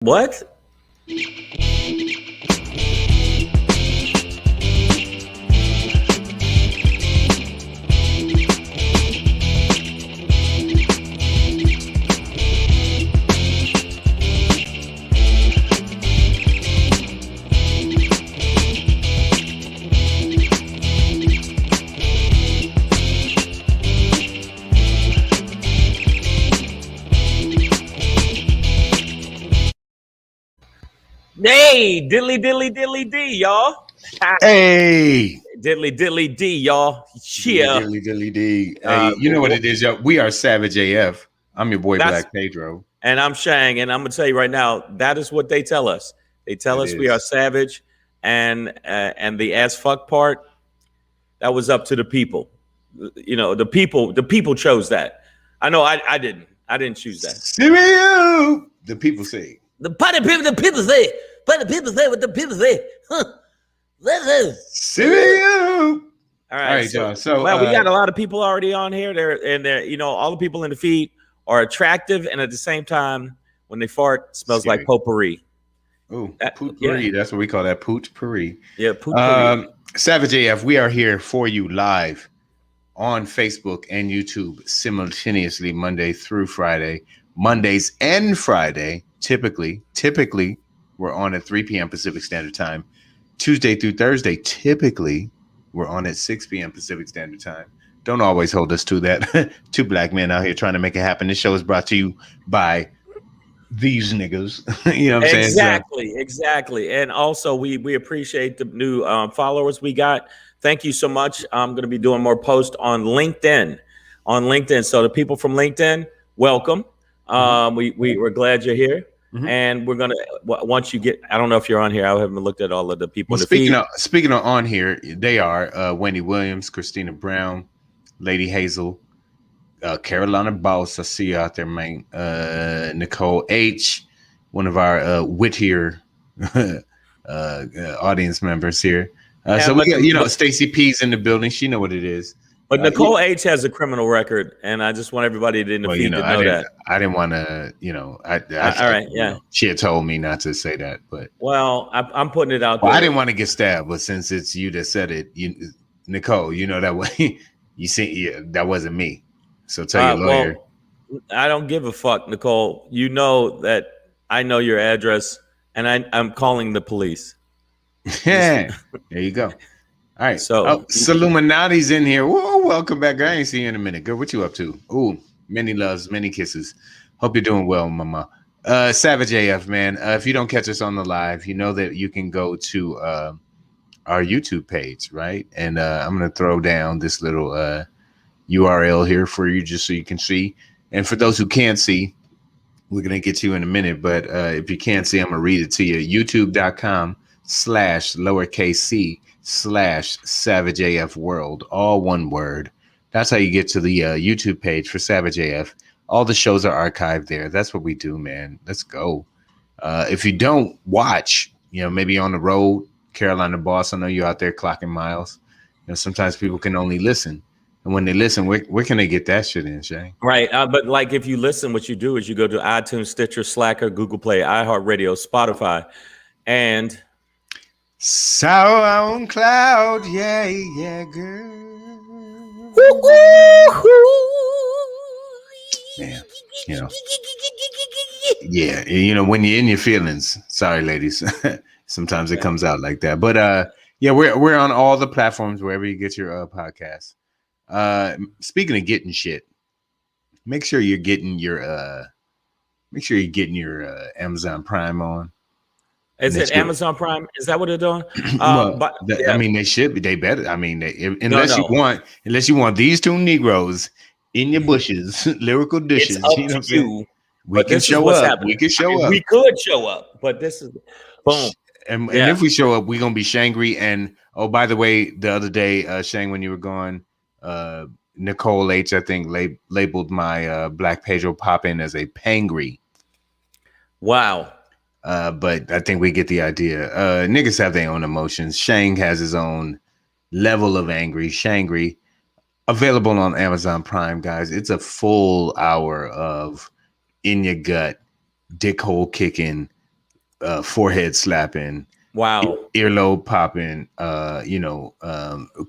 What? Hey, diddly diddly diddly d, y'all. Hey, Diddly diddly d, y'all. Yeah. diddly diddly d. Hey, you know what it is, y'all? We are Savage AF. I'm your boy That's Black Pedro. and I'm Shang, and I'm gonna tell you right now, that is what they tell us. They tell That us we are is. savage, and the as fuck part, that was up to the people. You know, the people chose that. I know I didn't choose that. Simeo. The people say. The people say, but the people say what the people say. Huh. Simeo. All All right, right, so y'all. So, well, we got a lot of people already on here. They're you know, all the people in the feed are attractive, and at the same time, when they fart, smells like scary. potpourri. Oh, Yeah, potpourri. That's what we call that. Potpourri. yeah, potpourri. Savage AF, we are here for you live on Facebook and YouTube simultaneously Monday through Friday. Mondays and Friday, typically, we're on at 3 p.m. Pacific Standard Time. Tuesday through Thursday, typically, we're on at 6 p.m. Pacific Standard Time. Don't always hold us to that. Two black men out here trying to make it happen. This show is brought to you by these niggas. You know what I'm saying? Exactly. And also, we appreciate the new followers we got. Thank you so much. I'm going to be doing more posts on LinkedIn. So the people from LinkedIn, welcome. We're glad you're here. And we're gonna once you get. I don't know if you're on here. I haven't looked at all of the people in the feed. Speaking of on here, they are Wendy Williams, Christina Brown, Lady Hazel, Carolina Boss. I see you out there, man. Nicole H, one of our wittier audience members here. So we got, Stacy P's in the building. She know what it is. But Nicole H has a criminal record, and I just want everybody in the feed to know that. I didn't want to, all right, yeah. She had told me not to say that, but I'm putting it out there. I didn't want to get stabbed, but since it's you that said it, Nicole, you know that way. You see, that wasn't me. So tell your lawyer. Well, I don't give a fuck, Nicole. You know that I know your address, and I'm calling the police. Yeah, there you go. All right. So Saluminati's in here. Whoa, welcome back. I ain't seen you in a minute. Girl, what you up to? Ooh, many loves, many kisses. Hope you're doing well, mama. Savage AF, man. If you don't catch us on the live, you know that you can go to our YouTube page, right? And I'm going to throw down this little URL here for you just so you can see. And for those who can't see, we're going to get to you in a minute. But if you can't see, I'm going to read it to you. YouTube.com/c/Savage AF World, all one word. That's how you get to the YouTube page for Savage AF. All the shows are archived there. That's what we do, man. Let's go. If you don't watch, maybe on the road, Carolina Boss, I know you're out there clocking miles. Sometimes people can only listen. And when they listen, where can they get that shit in, Shay? Right. But like if you listen, what you do is you go to iTunes, Stitcher, Slacker, Google Play, iHeartRadio, Spotify, and SoundCloud. Yeah, girl. Man, yeah, when you're in your feelings. Sorry, ladies. Sometimes it comes out like that. But we're on all the platforms wherever you get your podcasts. Speaking of getting shit, make sure you're getting your Amazon Prime on. Is it Amazon Prime? Is that what they're doing? I mean, they should be. They better. I mean, unless you want these two Negroes in your bushes, lyrical dishes. It's up to you. We can show up. We can show up. We could show up, but this is boom. And if we show up, we're gonna be SHANGRY. And by the way, the other day, Shang, when you were gone, Nicole H, I think, labeled my Black Pedro pop-in as a pangry. Wow. But I think we get the idea. Niggas have their own emotions. Shang has his own level of angry. SHANGRY, available on Amazon Prime, guys. It's a full hour of in your gut, dick hole kicking, forehead slapping, wow, earlobe popping,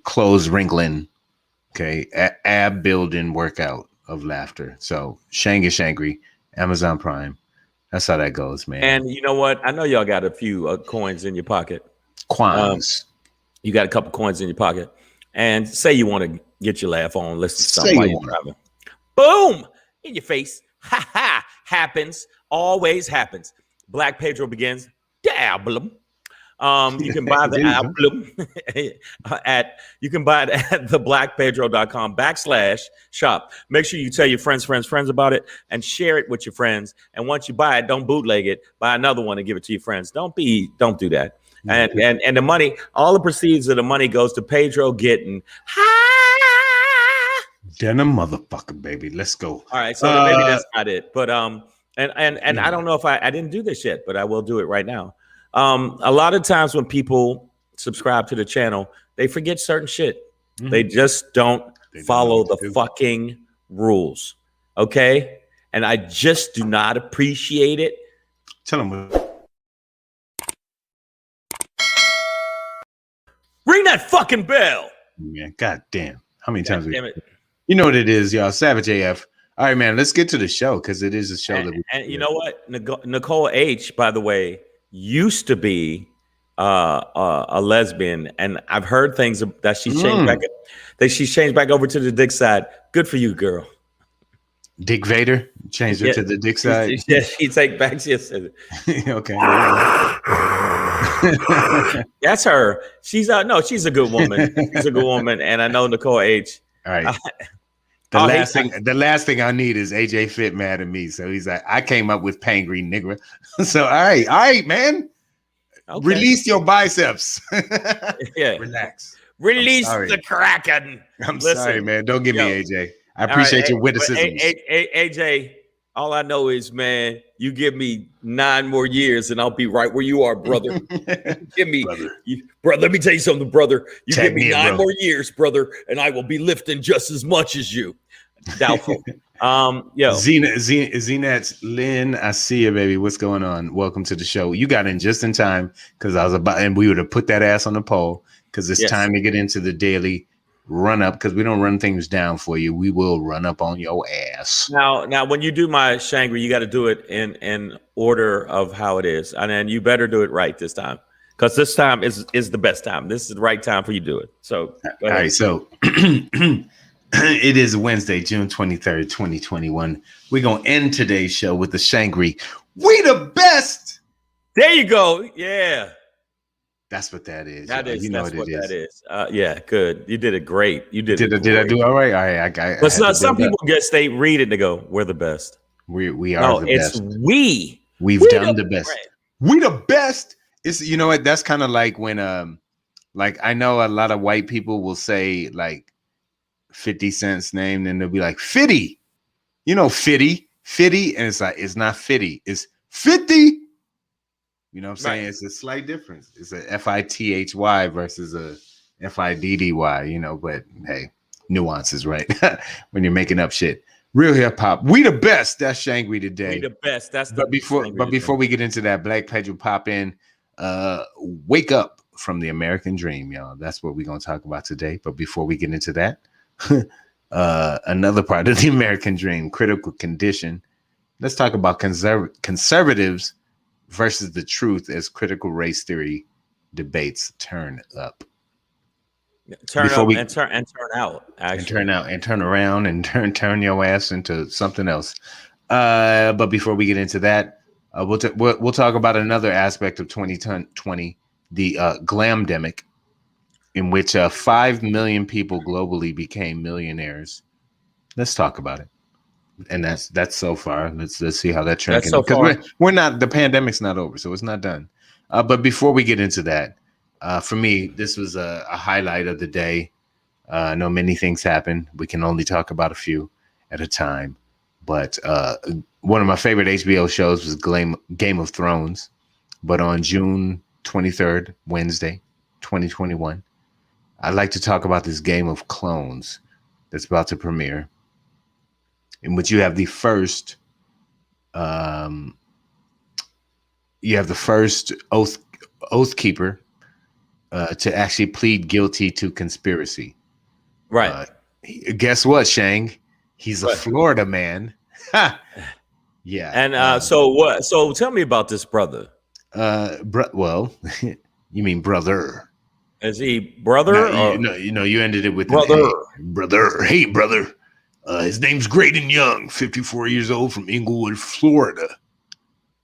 clothes wrinkling, okay, ab building workout of laughter. So Shangry, Amazon Prime. That's how that goes, man. And you know what? I know y'all got a few coins in your pocket. Quans. You got a couple coins in your pocket, and say you want to get your laugh on, listen to something while you're driving. Boom! In your face. Ha ha! Happens. Always happens. Black Pedro begins. The album. You can buy the album at theblackpedro.com/shop. Make sure you tell your friends about it and share it with your friends. And once you buy it, don't bootleg it. Buy another one and give it to your friends. Don't do that. And the money, all the proceeds of the money goes to Pedro getting high. Denim motherfucker, baby. Let's go. All right, so maybe that's not it, but and I don't know if I didn't do this yet, but I will do it right now. A lot of times when people subscribe to the channel, they forget certain shit. Mm-hmm. They just don't follow the fucking rules. Okay, and I just do not appreciate it. Tell them. Ring that fucking bell. Man, god damn. How many times? You know what it is, y'all. Savage AF. All right, man. Let's get to the show because it is a show that. And you know what? Nicole H, by the way, used to be a lesbian, and I've heard things that she's changed back. That she's changed back over to the dick side. Good for you, girl. Dick Vader changed her to the dick side. Yeah, she take back. Yes. Okay. That's her. She's she's a good woman. She's a good woman, and I know Nicole H. All right. The last thing I need is AJ Fit mad at me. So he's like, I came up with Pangry nigga. So all right, man. Okay. Release your biceps. Yeah. Relax. Release the Kraken. I'm sorry, man. Don't give me AJ. I appreciate your witticisms. AJ, all I know is, man, you give me 9 more years and I'll be right where you are, brother. Give me, brother. Let me tell you something, brother. You give me 9 more years, brother, and I will be lifting just as much as you. Doubtful. Zenats Lynn, I see you, baby. What's going on? Welcome to the show. You got in just in time because we would have put that ass on the poll because it's time to get into the daily run up because we don't run things down for you. We will run up on your ass. Now, when you do my Shangri, you got to do it in order of how it is, and then you better do it right this time because this time is the best time. This is the right time for you to do it. So, all right. So it is Wednesday, June 23rd, 2021. We're gonna end today's show with the Shangri. We the best. There you go. Yeah. That's what that is. That is. That's what that is. Yeah, good. You did it great. You did. Did I do all right? All right. But some people they read it and they go, "We're the best." We are the best. It's we. We've done the best. Right. We the best. It's you know what? That's kind of like when like I know a lot of white people will say like 50 Cent's name, and they'll be like 50. You know, 50, and it's like it's not 50, it's 50. You know what I'm saying? Right. It's a slight difference. It's a FITHY versus a FIDDY, you know, but hey, nuances, right? When you're making up shit. Real hip hop. We the best. That's Shangri today. We the best. That's but before we get into that, Black Pedro pop in, wake up from the American dream, y'all. That's what we're gonna talk about today. But before we get into that, another part of the American dream, critical condition. Let's talk about conservatives versus the truth as critical race theory debates turn up. Turn up and turn out. Actually. And turn around and turn your ass into something else. But before we get into that, we'll talk about another aspect of 2020, the Glam-Demic, in which 5 million people globally became millionaires. Let's talk about it. And that's so far. Let's see how that trend can. Because we're not, the pandemic's not over, so it's not done. But before we get into that, for me, this was a highlight of the day. I know many things happen. We can only talk about a few at a time. But one of my favorite HBO shows was Game of Thrones. But on June 23rd, Wednesday, 2021, I'd like to talk about this Game of Clones that's about to premiere, in which you have the first you have the first oath keeper to actually plead guilty to conspiracy. Right. Guess what, Shang? He's a Florida man. Yeah. And so what? So tell me about this brother. Well, you mean brother? Is he brother? You ended it with brother. Brother. Hey, brother. His name's Graydon Young, 54 years old, from Inglewood, Florida.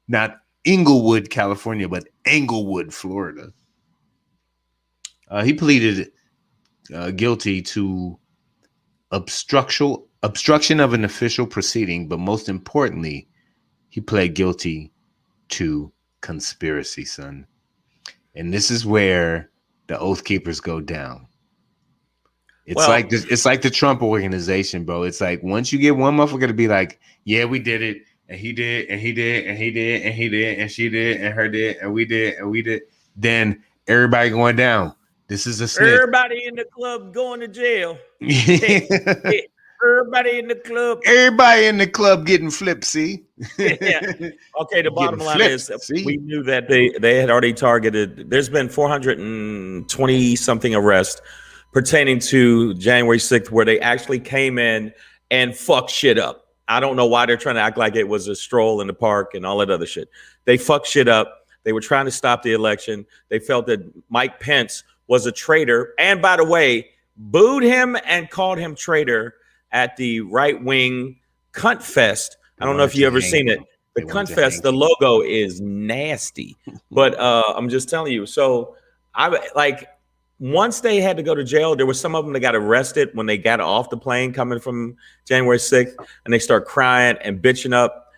Not Inglewood, California, but Englewood, Florida. He pleaded guilty to obstruction of an official proceeding, but most importantly, he pled guilty to conspiracy, son. And this is where the Oath Keepers go down. It's like this. It's like the Trump organization, bro. It's like once you get one motherfucker to be like, yeah, we did it, and he did, and he did, and he did, and he did, and she did, and her did, and we did, and we did. Then everybody going down. This is a snitch. Everybody in the club going to jail. Everybody in the club. Everybody in the club getting flipped, see? Yeah. Okay, the bottom line is we knew that they had already targeted. There's been 420-something arrests pertaining to January 6th, where they actually came in and fucked shit up. I don't know why they're trying to act like it was a stroll in the park and all that other shit. They fucked shit up. They were trying to stop the election. They felt that Mike Pence was a traitor. And by the way, booed him and called him traitor at the right-wing Cunt Fest. I don't know if you ever seen it. The Cunt Fest, the logo is nasty. But I'm just telling you. So once they had to go to jail, there were some of them that got arrested when they got off the plane coming from January 6th, and they start crying and bitching up.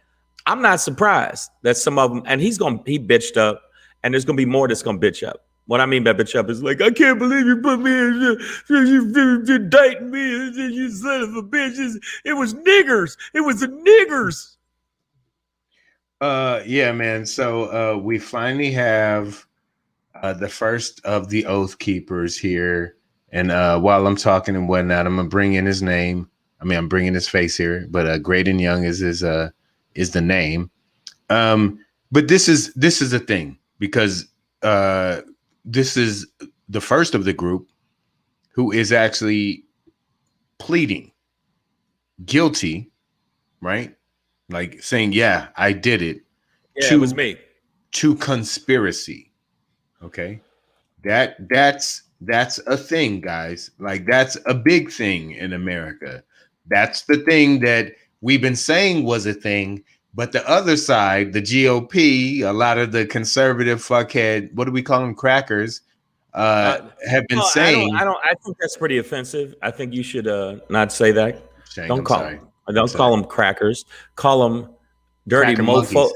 I'm not surprised that some of them, and he bitched up, and there's going to be more that's going to bitch up. What I mean by bitch up is like, I can't believe you put me in, you indicting me, you son of a bitch. It was niggers. It was the niggers. Yeah, man. So we finally have the first of the Oath Keepers here. And while I'm talking and whatnot, I'm gonna bring in his name. I mean, I'm bringing his face here, but Graydon Young is the name. But this is a thing, because this is the first of the group who is actually pleading guilty, right? Like saying, yeah, I did it. Yeah, it was me. To conspiracy. Okay. That's a thing, guys. Like, that's a big thing in America. That's the thing that we've been saying was a thing. But the other side, the GOP, a lot of the conservative fuckhead, what do we call them, crackers, have been saying. I think that's pretty offensive. I think you should not say that. Don't call them crackers. Call them dirty mofo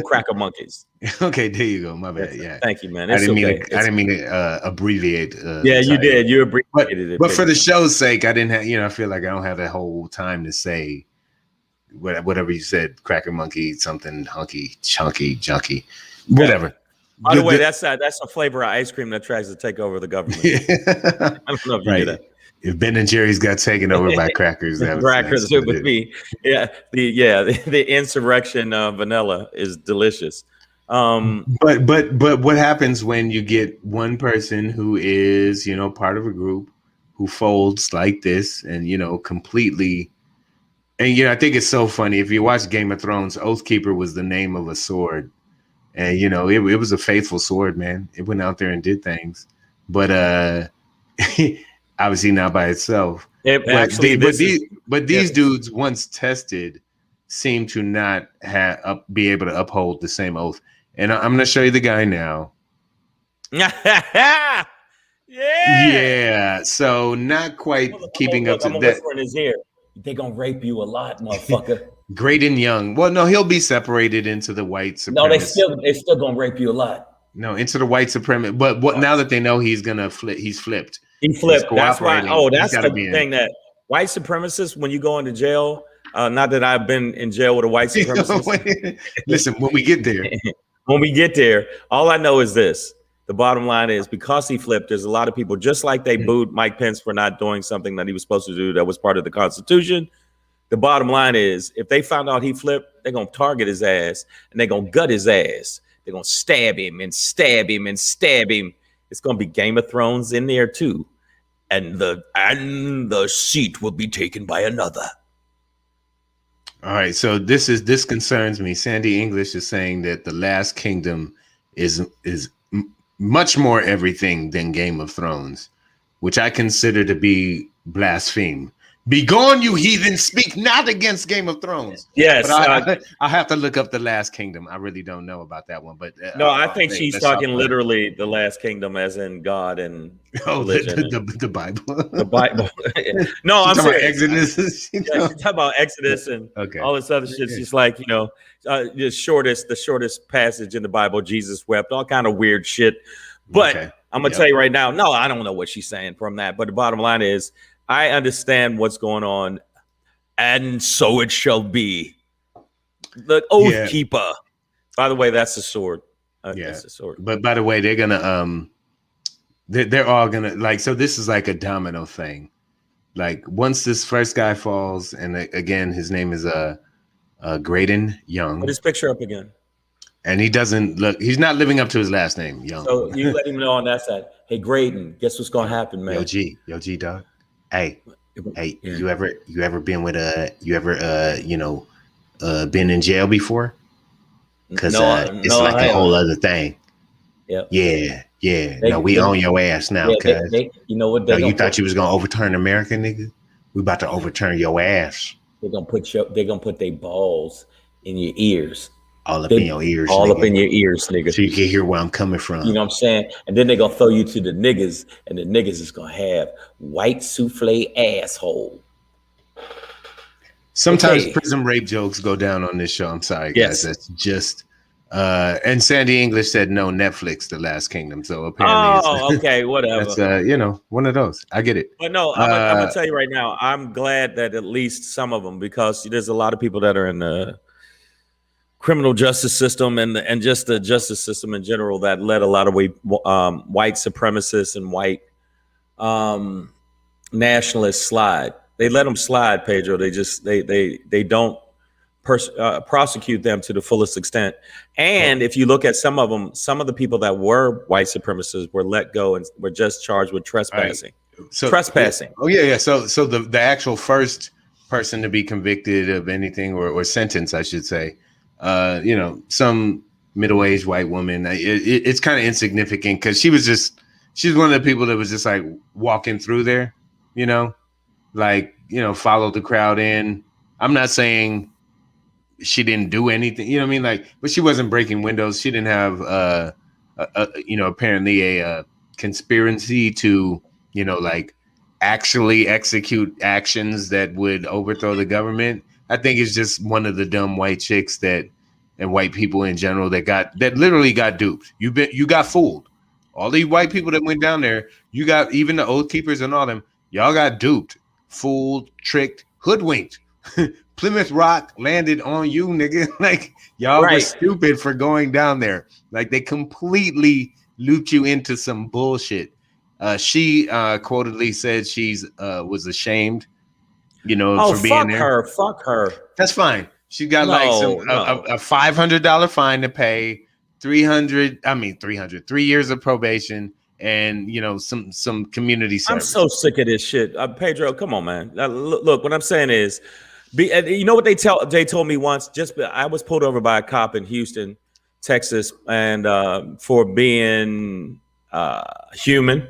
cracker monkeys. Okay, there you go. My bad. Yeah. Thank you, man. I didn't mean to abbreviate. Yeah, you did. You abbreviated it. But for the show's sake, I didn't have. I feel like I don't have that whole time to say whatever you said. Cracker monkey, something hunky, chunky, junky, whatever. By the way, that's a flavor of ice cream that tries to take over the government. I don't know if you knew that. If Ben and Jerry's got taken over by crackers, crackers would be, the insurrection vanilla is delicious. But what happens when you get one person who is, part of a group who folds like this and, completely, and, I think it's so funny. If you watch Game of Thrones, Oathkeeper was the name of a sword. And, it was a faithful sword, man. It went out there and did things. But obviously not by itself. But these dudes, once tested, seem to not be able to uphold the same oath. And I'm going to show you the guy now. Yeah. So not quite keeping up to that. In his ear. They're going to rape you a lot, motherfucker. Graydon Young. Well, no, he'll be separated into the white supremacists. No, they still going to rape you a lot. No, into the white supremacists. But now that they know he's going to flip, he's flipped. He flipped. That's why. Oh, that's the thing, that white supremacists, when you go into jail, not that I've been in jail with a white supremacist. Listen, when we get there, all I know is this. The bottom line is, because he flipped, there's a lot of people, just like they booed Mike Pence for not doing something that he was supposed to do that was part of the Constitution. The bottom line is, if they found out he flipped, target his ass, and they're gonna gut his ass. They're gonna stab him and stab him and stab him. It's gonna be Game of Thrones in there too, and the seat will be taken by another. All right, so this concerns me. Sandy English is saying that The Last Kingdom is much more everything than Game of Thrones, which I consider to be blaspheme. Begone, you heathen! Speak not against Game of Thrones. Yes, but I have to look up The Last Kingdom. I really don't know about that one, but no, I think she's talking literally The Last Kingdom, as in God and religion. The Bible. The Bible. No, I'm talking serious. about Exodus. She's talking about Exodus and all this other shit. She's like, the shortest passage in the Bible. Jesus wept. All kind of weird shit. But I'm gonna tell you right now. No, I don't know what she's saying from that. But the bottom line is, I understand what's going on, and so it shall be. The Oath Keeper. By the way, that's the sword. That's the sword. But by the way, they're gonna they're all gonna like. So this is like a domino thing. Like once this first guy falls, and again, his name is Graydon Young. Put his picture up again. And he doesn't look. He's not living up to his last name, Young. So you let him know on that side. Hey, Graydon, guess what's gonna happen, man? Yo, G, dog. Hey, you ever been with been in jail before? Because it's like a whole other thing. Yeah. We own your ass now. Cause you know what? You thought you was gonna overturn America, nigga? We about to overturn your ass. They're gonna put their balls in your ears. All up in your ears, nigga. So you can hear where I'm coming from. You know what I'm saying? And then they're gonna throw you to the niggas, and the niggas is gonna have white souffle asshole. Sometimes prison rape jokes go down on this show. I'm sorry, guys. That's just and Sandy English said no, Netflix, The Last Kingdom. So apparently whatever. That's one of those. I get it. But no, I'm gonna tell you right now, I'm glad that at least some of them, because there's a lot of people that are in the criminal justice system and just the justice system in general that let a lot of white supremacists and white nationalists slide. They let them slide, Pedro. They don't prosecute them to the fullest extent. And if you look at some of them, some of the people that were white supremacists were let go and were just charged with trespassing. Right. So trespassing. So the actual first person to be convicted of anything or sentenced, I should say, some middle-aged white woman. It's kind of insignificant because she's one of the people that was just like walking through there, followed the crowd in. I'm not saying she didn't do anything, you know what I mean? Like, but she wasn't breaking windows. She didn't have, apparently a conspiracy to, actually execute actions that would overthrow the government. I think it's just one of the dumb white chicks and white people in general that literally got duped. You got fooled. All these white people that went down there, you got even the Oath Keepers and all them, y'all got duped, fooled, tricked, hoodwinked. Plymouth Rock landed on you, nigga. Like y'all were stupid for going down there. Like they completely looped you into some bullshit. She quotedly said she's was ashamed, for being there. Fuck her. That's fine. She got a $500 fine to pay, 3 years of probation, and some community service. I'm so sick of this shit, Pedro. Come on, man. Look, what I'm saying is, you know what they told me once. I was pulled over by a cop in Houston, Texas, and for being human.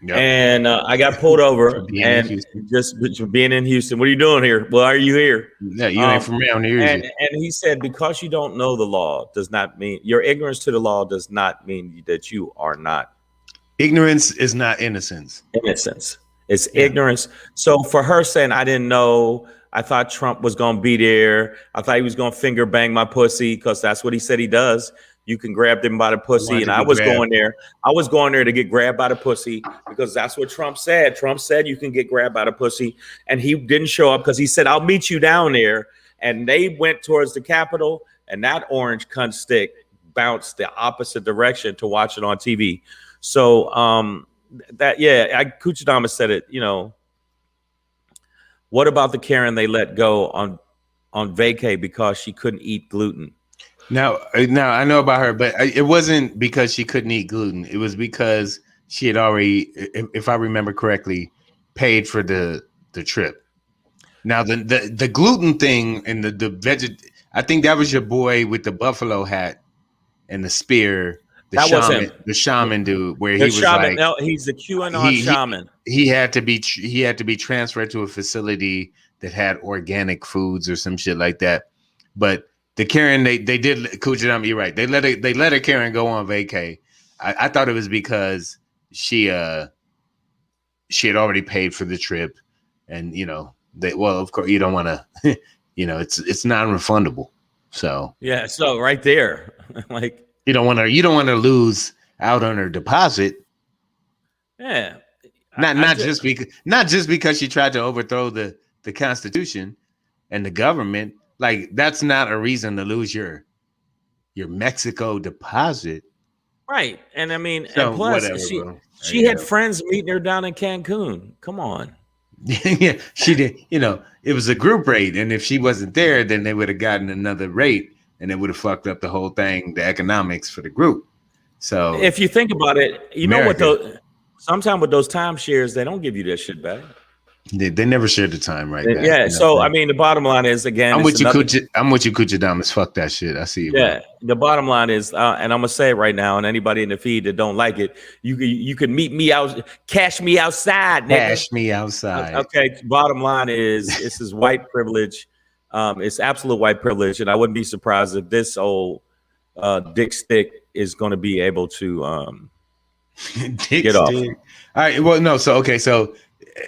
Yep. And I got pulled over and just being in Houston. What are you doing here? Well, are you here? Yeah, you ain't from around here. And he said, because you don't know the law does not mean your ignorance to the law does not mean that you are not. Ignorance is not innocence. It's ignorance. So for her saying, I didn't know, I thought Trump was going to be there. I thought he was going to finger bang my pussy because that's what he said he does. You can grab them by the pussy. And I was going there. I was going there to get grabbed by the pussy because that's what Trump said. Trump said you can get grabbed by the pussy. And he didn't show up because he said, I'll meet you down there. And they went towards the Capitol. And that orange cunt stick bounced the opposite direction to watch it on TV. So Kuchidama said it, what about the Karen they let go on on vacay because she couldn't eat gluten. Now I know about her, but it wasn't because she couldn't eat gluten. It was because she had already, if I remember correctly, paid for the trip. Now the gluten thing and the I think that was your boy with the buffalo hat and the spear. That was him. The shaman dude, where The he was shaman, like, no, he's the QAnon shaman. He had to be transferred to a facility that had organic foods or some shit like that. But the Karen, they did Kujidam, you're right. They let her Karen go on vacay. I thought it was because she had already paid for the trip, and of course you don't want to, it's non-refundable. So yeah, so right there, like you don't want to lose out on her deposit. Yeah, not just because she tried to overthrow the Constitution and the government. Like, that's not a reason to lose your Mexico deposit. Right. And I mean, so, and plus whatever, she had friends meeting her down in Cancun. Come on. Yeah, she did. It was a group rate, and if she wasn't there, then they would have gotten another rate, and it would have fucked up the whole thing, the economics for the group. So if you think about it, know what, though, sometimes with those timeshares, they don't give you that shit back. They never shared the time right back. Yeah. So I mean, the bottom line is, again, I'm with you, Kuchadamas. Fuck that shit. I see you. Yeah. Bro. The bottom line is, and I'm gonna say it right now, and anybody in the feed that don't like it, you can meet me out, cash me outside, nigga. Cash me outside. Okay. Bottom line is, this is white privilege. It's absolute white privilege, and I wouldn't be surprised if this old dick stick is going to be able to get off. All right. Well, no. So so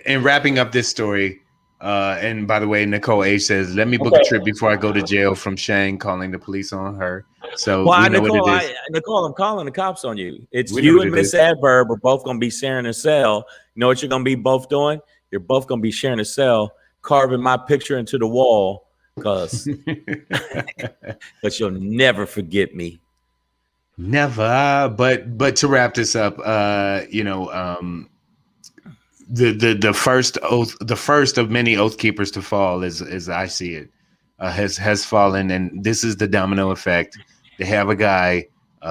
in wrapping up this story, and by the way, Nicole H says, "Let me book a trip before I go to jail from Shang calling the police on her." So Nicole, I'm calling the cops on you. It's you and Miss Adverb are both going to be sharing a cell. You know what you're going to be both doing? You're both going to be sharing a cell, carving my picture into the wall, because you'll never forget me. Never. But to wrap this up, the first of many oath keepers to fall, as I see it, has fallen, and this is the domino effect. They have a guy,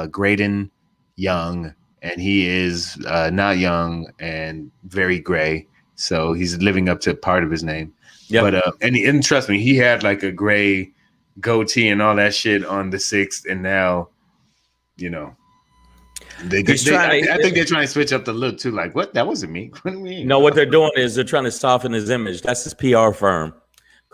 Graydon Young, and he is not young and very gray, so he's living up to part of his name. Yep. But and trust me, he had like a gray goatee and all that shit on the 6th, and now, I think they're trying to switch up the look too. Like, what? That wasn't me. What do you mean? No, what they're doing is they're trying to soften his image. That's his PR firm.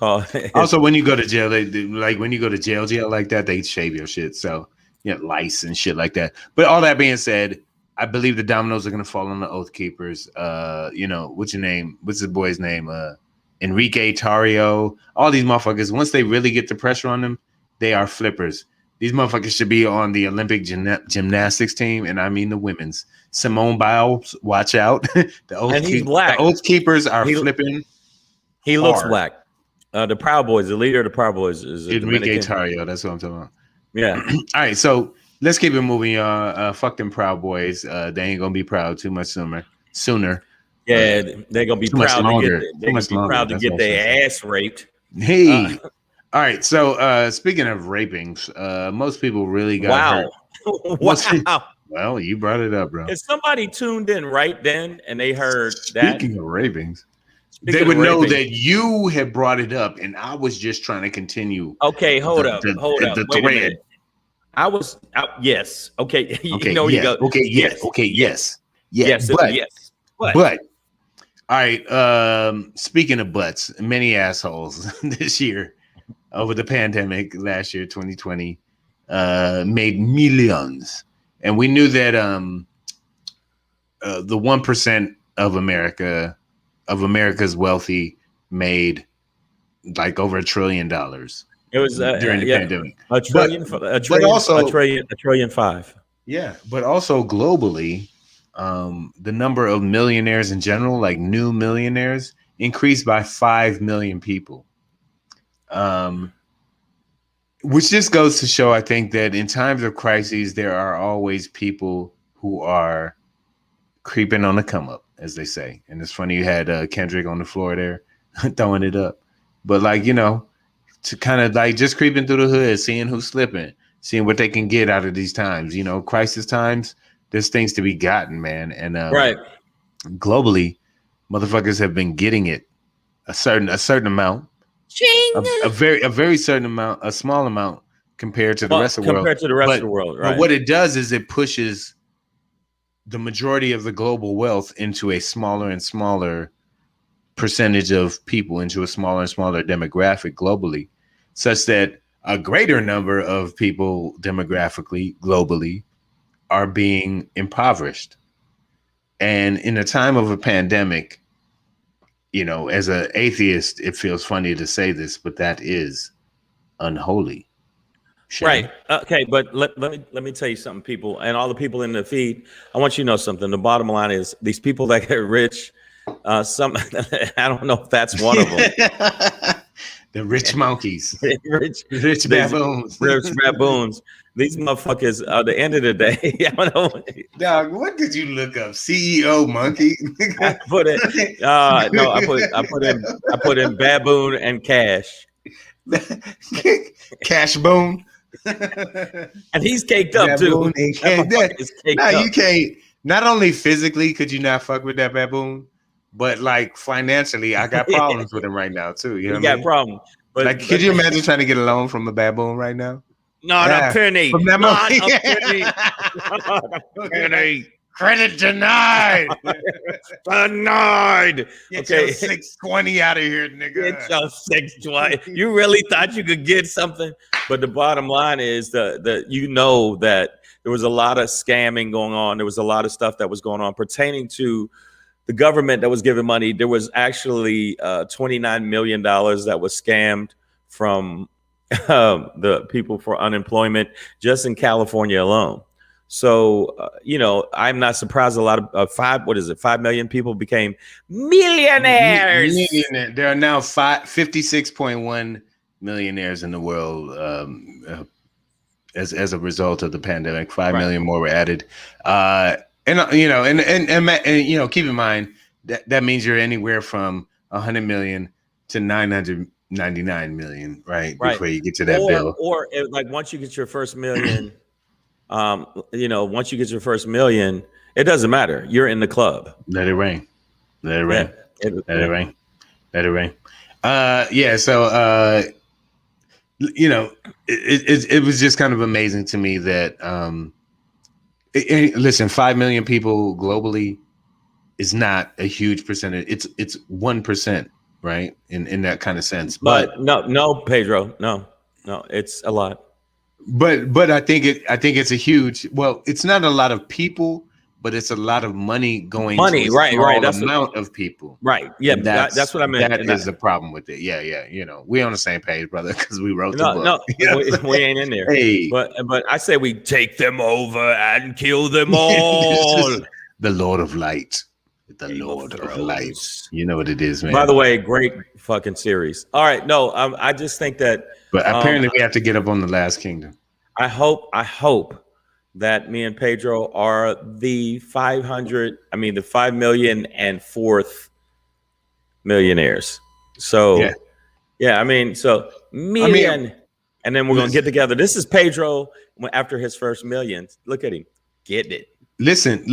Also, when you go to jail, when you go to jail like that, they shave your shit. So, lice and shit like that. But all that being said, I believe the dominoes are gonna fall on the Oath Keepers. What's your name? What's the boy's name? Enrique Tarrio. All these motherfuckers, once they really get the pressure on them, they are flippers. These motherfuckers should be on the Olympic gymnastics team, and I mean the women's. Simone Biles, watch out. He's black. The Oath Keepers are flipping. He looks black. The Proud Boys, the leader of the Proud Boys, is Enrique Tarrio. That's what I'm talking about. Yeah. All right, so let's keep it moving. Fuck them Proud Boys. They ain't gonna be proud too much sooner. Yeah, they're gonna be proud to get their ass raped. Hey. All right, so speaking of rapings, most people really got hurt. Wow. Well, you brought it up, bro. If somebody tuned in right then and they heard that. Speaking of rapings, they would know that you had brought it up, and I was just trying to continue. Okay, hold up. Wait a minute. Yes. Okay. Okay. You go. Okay. Yes. Okay. Yes. Yes. But. All right. Speaking of butts, many assholes this year over the pandemic last year, 2020, made millions, and we knew that the 1% of America's wealthy made like over $1 trillion. It was during the pandemic. A trillion, $1.5 trillion. Yeah, but also globally, the number of millionaires in general, like new millionaires, increased by 5 million people. Which just goes to show, I think, that in times of crises, there are always people who are creeping on the come up, as they say. And it's funny you had Kendrick on the floor there throwing it up. But to kind of like just creeping through the hood, seeing who's slipping, seeing what they can get out of these times. You know, crisis times. There's things to be gotten, man. And right. Globally, motherfuckers have been getting it a certain amount, a very certain amount, a small amount compared to the rest of the world. Compared to the rest of the world, right? But what it does is it pushes the majority of the global wealth into a smaller and smaller percentage of people, into a smaller and smaller demographic globally, such that a greater number of people demographically globally are being impoverished. And in a time of a pandemic, you know, as an atheist, it feels funny to say this, but that is unholy. Right. Okay. But let me tell you something, people, and all the people in the feed. I want you to know something. The bottom line is these people that get rich, some I don't know if that's one of them. The rich monkeys, rich baboons, rich baboons. These motherfuckers, at the end of the day, I don't know. Dog, what did you look up? CEO monkey? I put it. No, I put in baboon and cash. Cash boon. And he's caked up too. You can't. Not only physically could you not fuck with that baboon, but like financially, I got problems with him right now too. You know, got problems. But like, could you imagine trying to get a loan from a baboon right now? Not a penny. From that not a penny. Credit denied. Denied. Get your 620 out of here, nigga. Get your 620. You really thought you could get something? But the bottom line is that you know that there was a lot of scamming going on. There was a lot of stuff that was going on pertaining to the government that was giving money. There was actually $29 million that was scammed from the people for unemployment just in California alone. So, you know, I'm not surprised a lot of 5 million people became millionaires. There are now 56.1 millionaires in the world as a result of the pandemic. 5 million more were added. And you know, keep in mind that means you're anywhere from 100 million to 999 million, right? Before you get to that bill. Or like once you get your first million, you know, once you get your first million, it doesn't matter. You're in the club. Let it rain. Let it rain. Let it rain. Let it rain. Yeah. So, you know, it was just kind of amazing to me that, listen, 5 million people globally is not a huge percentage. It's 1%, right? In that kind of sense. But no, Pedro, no, it's a lot. But I think it's a huge. Well, it's not a lot of people, but it's a lot of money going. Right. That's amount of people. Right. Yeah. That's what I meant. That is the problem with it. Yeah. You know, we on the same page, brother, because we wrote the book. No, we ain't in there. Hey, but I say we take them over and kill them all. The Lord of Light. The Lord of Light. You know what it is, man. By the way, great fucking series. All right. No, I just think that. But apparently we have to get up on the Last Kingdom. I hope that me and Pedro are the 5 million and fourth millionaires. So yeah, I mean, so million, and then we're gonna get together. This is Pedro after his first million. Look at him, getting it. Listen.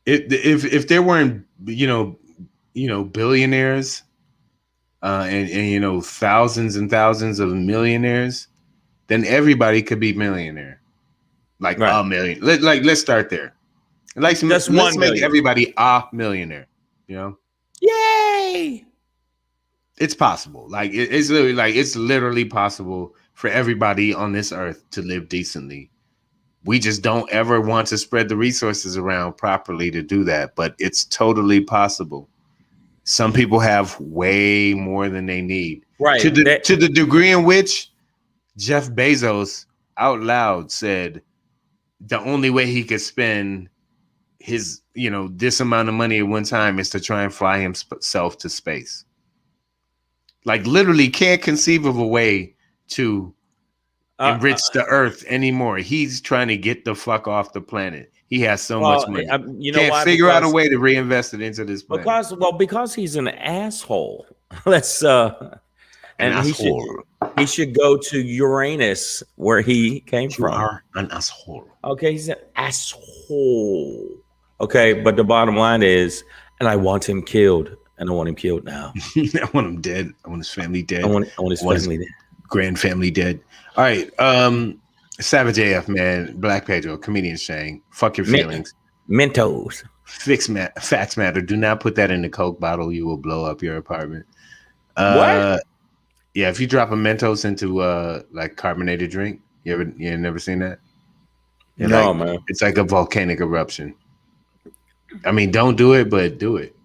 If there weren't, you know, billionaires, and you know, thousands and thousands of millionaires, then everybody could be millionaire. Like a million. Let's start there. Let's make everybody a millionaire. You know? Yay! It's possible. Like it's literally possible for everybody on this earth to live decently. We just don't ever want to spread the resources around properly to do that, but it's totally possible. Some people have way more than they need. Right. To the degree in which Jeff Bezos out loud said the only way he could spend his, you know, this amount of money at one time is to try and fly himself to space. Like literally can't conceive of a way to enrich the earth anymore. He's trying to get the fuck off the planet. He has so much money. You know, can't figure out a way to reinvest it into this planet. Because he's an asshole. and he should go to Uranus, where he came from. You are an asshole. Okay, he's an asshole. Okay, but the bottom line is, and I want him killed, and I want him killed now. I want him dead. I want his family dead. I want his family dead. Grand family dead. All right, Savage AF, man. Black Pedro, comedian Shang. Fuck your feelings. Mentos. Facts matter. Do not put that in the Coke bottle. You will blow up your apartment. What? Yeah, if you drop a Mentos into like carbonated drink, you never seen that? No, man. It's like a volcanic eruption. I mean, don't do it, but do it.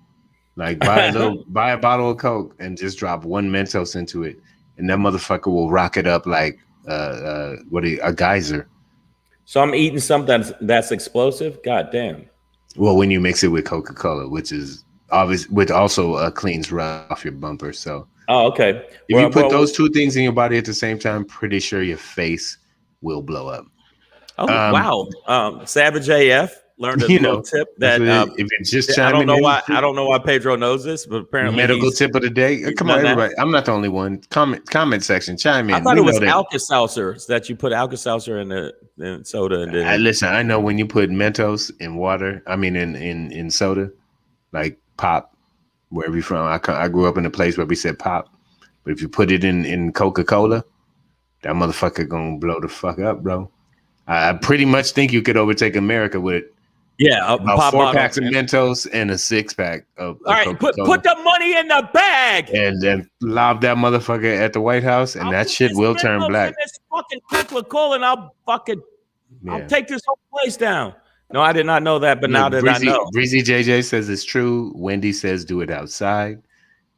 Like buy a bottle of Coke and just drop one Mentos into it, and that motherfucker will rock it up like a geyser. So I'm eating something that's explosive. God damn. Well, when you mix it with Coca-Cola, which is obvious, which also cleans rust off your bumper. So. Oh, okay. If you put those two things in your body at the same time, pretty sure your face will blow up. Oh wow! Savage AF learned a little tip that if it's just I don't know why Pedro knows this, but apparently medical tip of the day. Come on, everybody! I'm not the only one. Comment section, chime in. I thought it was Alka-Seltzer that you put Alka-Seltzer in the soda. And then listen, I know when you put Mentos in water, I mean in soda, like pop, wherever you're from. I grew up in a place where we said pop, but if you put it in Coca-Cola, that motherfucker gonna blow the fuck up, bro. I pretty much think you could overtake America with pop 4 packs of Mentos and a 6-pack of all right, put the money in the bag and then lob that motherfucker at the White House, and that shit will turn black. This fucking Coca-Cola, and I'll take this whole place down. No, I did not know that, but now that I know. Breezy JJ says it's true. Wendy says do it outside.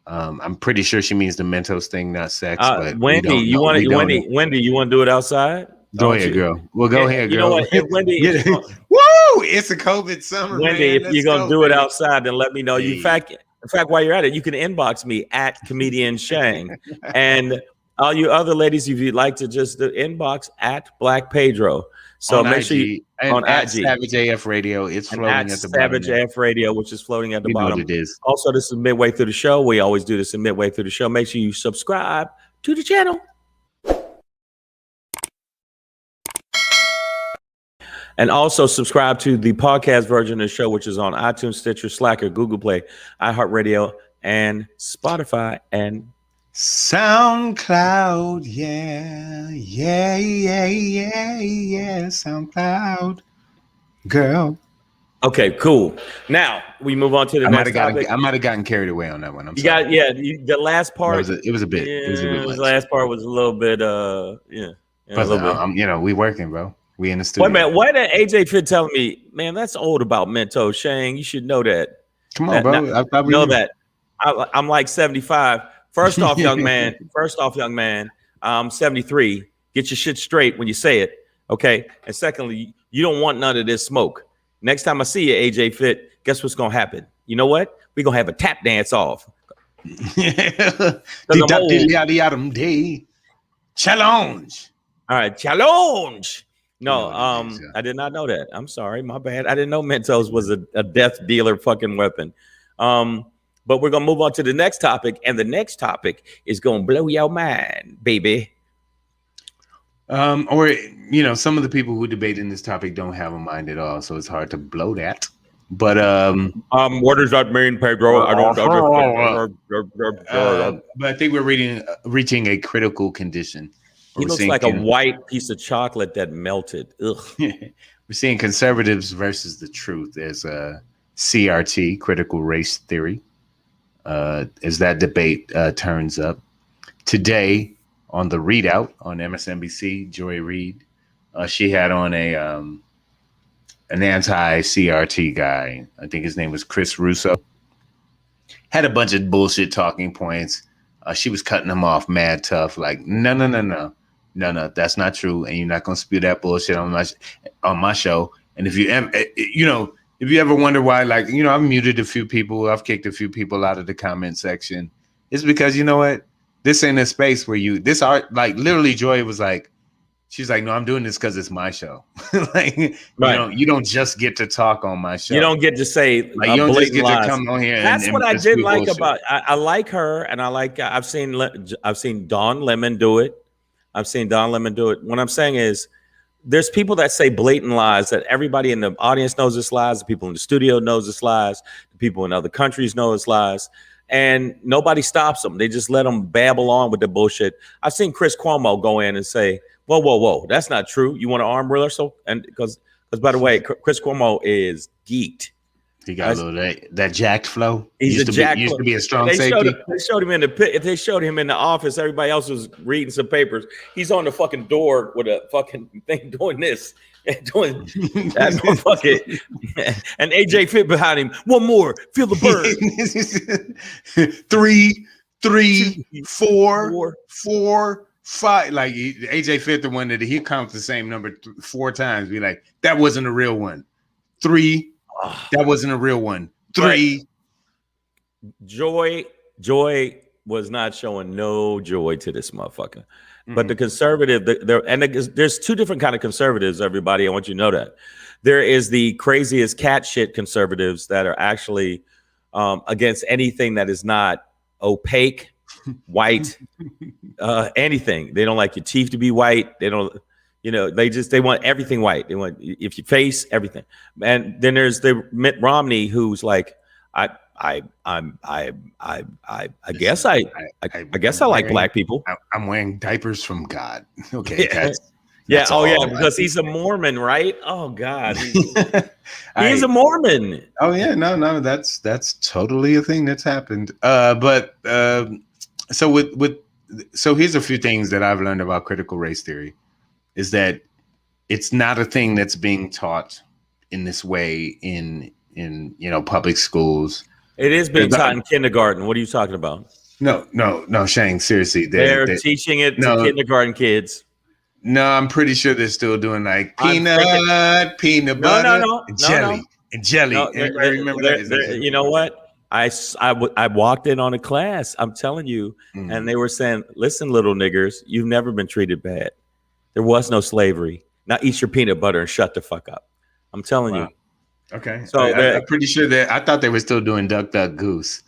I'm pretty sure she means the Mentos thing, not sex. But Wendy, you want to do it outside? Go ahead, girl. Well, go ahead, girl. You know what, Wendy? Woo! It's a COVID summer, Wendy, man. If you're gonna do it outside, then let me know. In fact, while you're at it, you can inbox me at comedian Shang, and all you other ladies, if you'd like to just inbox at Black Pedro. So on make IG, sure you on IG. Savage AF Radio. It's floating at the bottom. Savage AF Radio, which is floating at the bottom. What it is. Also, this is midway through the show. We always do this midway through the show. Make sure you subscribe to the channel. And also subscribe to the podcast version of the show, which is on iTunes, Stitcher, Slacker, Google Play, iHeartRadio, and Spotify, and SoundCloud. Yeah. SoundCloud. Girl. Okay, cool. Now we move on to the next topic. I might have gotten carried away on that one. I'm sorry. The last part. It was a bit. The last part was a little bit. We working, bro. We in the studio. Wait a minute. Why did AJ Fit telling me, man, that's old about Mentos, Shang? You should know that. Come on, bro. I know that. I'm like 75. First off, young man. I'm 73. Get your shit straight when you say it, okay? And secondly, you don't want none of this smoke. Next time I see you, AJ Fit, guess what's gonna happen? You know what? We're gonna have a tap dance off. Challenge. All right, challenge. No, I did not know that. I'm sorry, my bad. I didn't know Mentos was a death dealer fucking weapon. But we're gonna move on to the next topic, and the next topic is gonna blow your mind, baby. Some of the people who debate in this topic don't have a mind at all, so it's hard to blow that. But what does that mean, Pedro? I don't understand. But I think we're reaching a critical condition. He looks like a white piece of chocolate that melted. Ugh. We're seeing conservatives versus the truth as a CRT, critical race theory, as that debate turns up. Today on the Readout on MSNBC, Joy Reid, she had on an anti-CRT guy. I think his name was Chris Russo. Had a bunch of bullshit talking points. She was cutting him off mad tough, like, no, that's not true, and you're not gonna spew that bullshit on my show. And if you ever wonder why, I've muted a few people, I've kicked a few people out of the comment section, it's because you know what, this ain't a space where literally Joy was like, She's like, no, I'm doing this because it's my show. Like, you don't just get to talk on my show. You don't get to say like, you don't just get to come on here. That's what I did like about. I like her, and I like. I've seen Dawn Lemon do it. I've seen Dawn Lemon do it. What I'm saying is, there's people that say blatant lies that everybody in the audience knows it's lies. The people in the studio knows it's lies. The people in other countries know it's lies. And nobody stops them. They just let them babble on with the bullshit. I've seen Chris Cuomo go in and say, whoa, that's not true. You want an arm rehearsal? And because by the way, Chris Cuomo is geeked. He got a little that jacked flow. He's used to be a strong safety. They showed him in the pit. If they showed him in the office, everybody else was reading some papers. He's on the fucking door with a fucking thing doing this and doing that motherfucker. And AJ fit behind him. One more. Feel the bird. 3, 4, 5. Like AJ fit the one that he counts the same number 4 times. Be like, that wasn't a real one. 3. That wasn't a real one. 3. Joy was not showing no joy to this motherfucker. But the conservative, there's 2 different kind of conservatives, everybody. I want you to know that. There is the craziest cat shit conservatives that are actually against anything that is not opaque, white, anything. They don't like your teeth to be white. They don't. They want everything white. They want if your face, everything. And then there's the Mitt Romney who's like, I guess I like black people. I'm wearing diapers from God. Okay. That's because he's a Mormon, right? Oh God, he's a Mormon. Oh yeah, no, that's totally a thing that's happened. So here's a few things that I've learned about critical race theory. Is that it's not a thing that's being taught in this way in public schools. It is being taught in kindergarten. What are you talking about? No, Shang, seriously. They're teaching it to kindergarten kids. No, I'm pretty sure they're still doing like peanut butter, and jelly. I remember that. You know what? I walked in on a class, I'm telling you, and they were saying, listen, little niggers, you've never been treated bad. There was no slavery. Now eat your peanut butter and shut the fuck up. I'm telling you. Okay. So I'm pretty sure that I thought they were still doing Duck, Duck, Goose.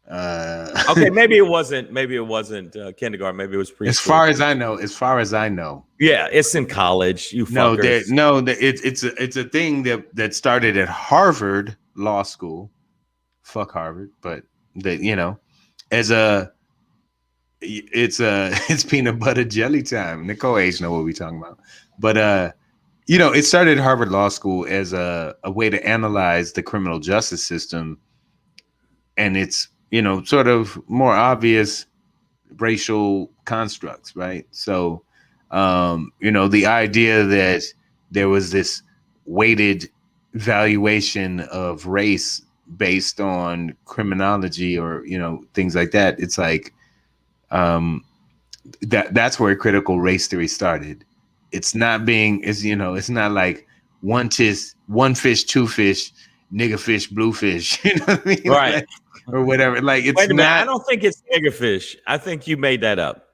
Okay, maybe it wasn't kindergarten. Maybe it was preschool. As far as I know. Yeah, it's in college. You fuckers. It's a thing that started at Harvard Law School. Fuck Harvard, but it's peanut butter jelly time. Nicole H know what we're talking about. But it started at Harvard Law School as a way to analyze the criminal justice system and its, sort of more obvious racial constructs, right? So the idea that there was this weighted valuation of race based on criminology or, things like that. It's like that's where critical race theory started. It's not like one fish, 2 fish, nigger fish, blue fish, you know what I mean? Right. Like, or whatever. Like it's Wait a minute, not. I don't think it's nigger fish. I think you made that up.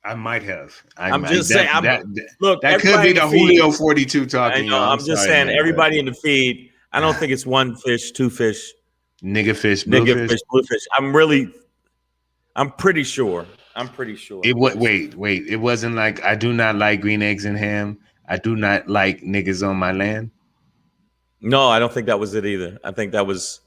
I might have. I'm just saying. Look, that could be the Julio 42 talking. I know. I'm just saying. Everybody in the feed. I don't think it's 1 fish, 2 fish, nigger fish, blue fish, blue fish. I'm pretty sure. Wait. It wasn't like I do not like green eggs and ham. I do not like niggas on my land. No, I don't think that was it either. I think that was,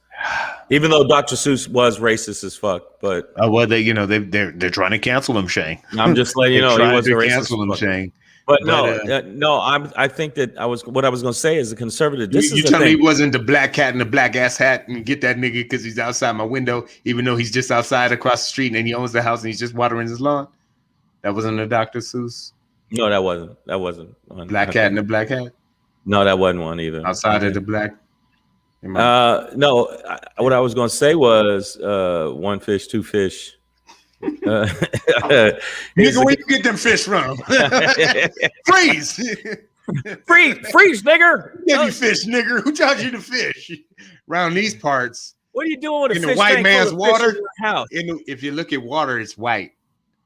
even though Dr. Seuss was racist as fuck, but they're trying to cancel him, Shane. I'm just letting you know he was racist. Cancel him, Shane. But I think that what I was going to say is a conservative. You tell me he wasn't the black cat in the black ass hat and get that nigga because he's outside my window, even though he's just outside across the street and he owns the house and he's just watering his lawn. That wasn't a Dr. Seuss. No, that wasn't one. Black cat in the black hat. No, that wasn't one either. Outside of the black. No. What I was going to say was 1 fish, 2 fish. Nigga, where you get them fish from? Freeze, nigger. Give you fish, nigger. Who taught you to fish? Around these parts. What are you doing with a in fish the white man's water? In your house? If you look at water, it's white,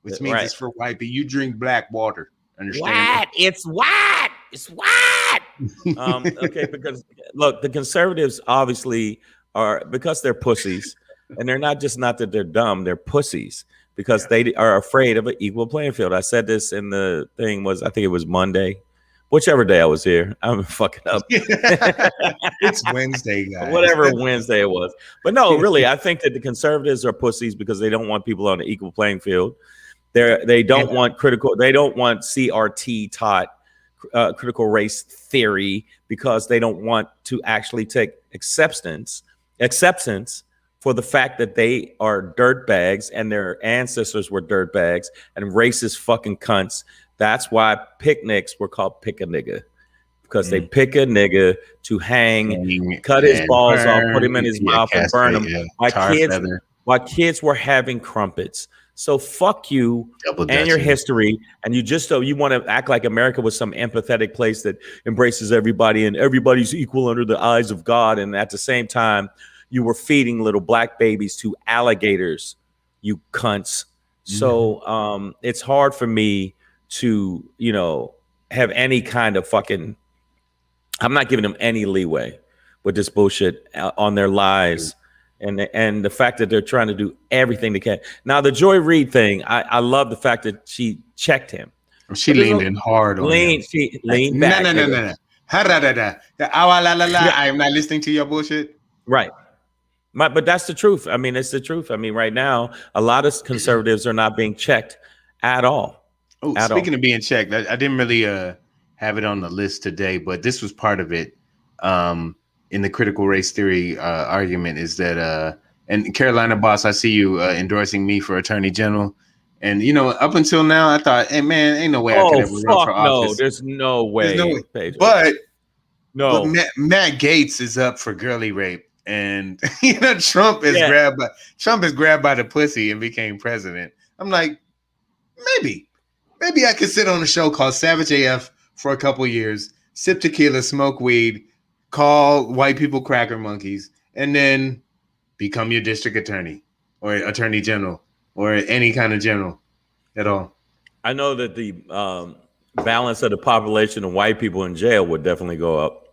which means it's for white. But you drink black water. Understand? What? It's what? It's what? Okay, because look, the conservatives obviously are, because they're pussies, and they're not that they're dumb, they're pussies because they are afraid of an equal playing field. I said this in the thing I think it was Monday, whichever day I was here. I'm fucking up. It's Wednesday, guys. Whatever Wednesday it was. But no, really, I think that the conservatives are pussies because they don't want people on an equal playing field. They don't want CRT taught critical race theory because they don't want to actually take acceptance for the fact that they are dirtbags and their ancestors were dirtbags and racist fucking cunts. That's why picnics were called pick a nigga, because they pick a nigga to hang, cut his balls off, put him in his mouth and burn him. While kids were having crumpets. So fuck you and your history. And you want to act like America was some empathetic place that embraces everybody and everybody's equal under the eyes of God. And at the same time, you were feeding little black babies to alligators, you cunts. So it's hard for me to, have any kind of fucking, I'm not giving them any leeway with this bullshit on their lies. And the fact that they're trying to do everything they can. Now, the Joy Reid thing, I love the fact that she checked him. She leaned in hard on him. She leaned back. No. I am not listening to your bullshit. Right. But that's the truth. I mean, it's the truth. I mean, right now, a lot of conservatives are not being checked at all. Oh, speaking of being checked, I didn't really have it on the list today, but this was part of it. In the critical race theory argument is that, and Carolina Boss, I see you endorsing me for Attorney General. And, up until now, I thought, hey, man, ain't no way I could ever run for office. No, there's no way. Pedro. But Matt Gaetz is up for girly rape. And, Trump is grabbed by the pussy and became president. I'm like, maybe I could sit on a show called Savage AF for a couple years, sip tequila, smoke weed, call white people cracker monkeys, and then become your district attorney or attorney general or any kind of general at all. I know that the balance of the population of white people in jail would definitely go up.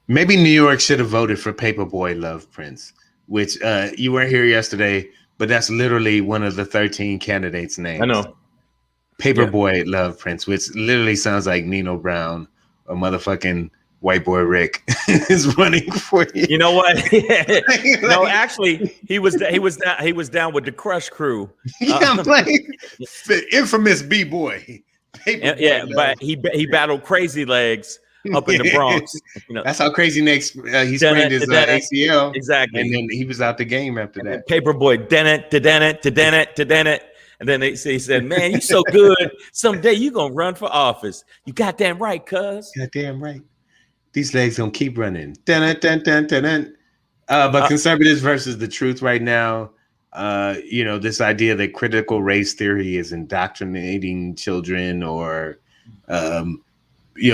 Maybe New York should have voted for Paperboy Love Prince, which you weren't here yesterday, but that's literally one of the 13 candidates' names. I know. Paperboy Love Prince, which literally sounds like Nino Brown or motherfucking White Boy Rick is running for you. You know what? No, actually, he was down with the Crush Crew. The infamous B-boy. But he battled Crazy Legs up in the Bronx. That's how Crazy Legs he sprained his ACL. Exactly, and then he was out the game after that. Paperboy, did it. And then he said, "Man, you so good. Someday you gonna run for office. You goddamn right, cuz. Goddamn right. These legs gonna keep running." But conservatives versus the truth right now. This idea that critical race theory is indoctrinating children or,